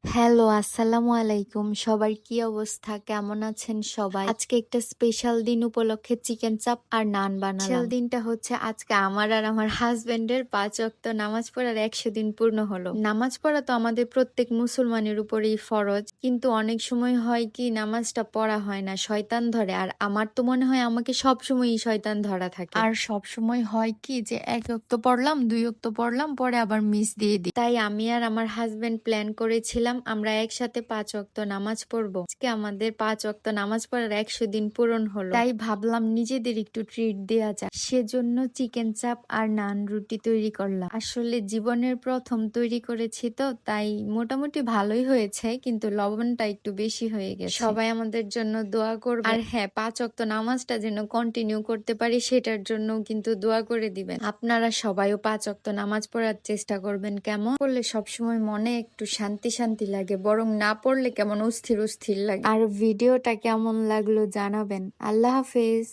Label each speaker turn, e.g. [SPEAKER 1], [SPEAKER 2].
[SPEAKER 1] Hello, আসসালামু আলাইকুম। সবার কি অবস্থা? কেমন আছেন সবাই? আজকে একটা স্পেশাল দিন উপলক্ষে চিকেন চাপ আর নান বানালাম। স্পেশাল দিনটা হচ্ছে আজকে আমার আর আমার হাজবেন্ডের ৫ ওয়াক্ত নামাজ পড়ার ১০০ দিন পূর্ণ হলো। নামাজ পড়া তো আমাদের প্রত্যেক মুসলমানের উপরেই ফরজ। কিন্তু অনেক সময় হয় কি নামাজটা পড়া হয় না, শয়তান ধরে। আর আমার তো মনে হয় আমাকে সবসময়ই শয়তান ধরা থাকে। আর সবসময় হয় কি যে ১ ওয়াক্ত পড়লাম, ২ ওয়াক্ত পড়লাম, পরে আবার মিস দিয়ে দিই। তাই আমি আর আমার হাজবেন্ড প্ল্যান করেছিলাম আমরা একসাথে ৫ ওয়াক্ত নামাজ পড়বো। আজকে আমাদের ৫ ওয়াক্ত নামাজ পড়ার ১০০ দিন পূরণ হলো। তাই ভাবলাম নিজেদের একটু ট্রিট দেয়া যায়। সেজন্য চিকেন চাপ আর নান রুটি তৈরি করলাম। আসলে জীবনের প্রথম তৈরি করেছি তো তাই মোটামুটি ভালোই হয়েছে, কিন্তু লবণটা একটু বেশি হয়ে গেছে। সবাই আমাদের জন্য দোয়া করবে। আর হ্যাঁ, ৫ ওয়াক্ত নামাজটা যেন কন্টিনিউ করতে পারি সেটার জন্য কিন্তু দোয়া করে দিবেন। আপনারা সবাইও ৫ ওয়াক্ত নামাজ পড়ার চেষ্টা করবেন। কেমন পড়লে সবসময় মনে একটু শান্তি শান্তি লাগে, বরং না পড়লে কেমন অস্থির অস্থির লাগে। আর ভিডিওটা কেমন লাগলো জানাবেন। আল্লাহ হাফেজ।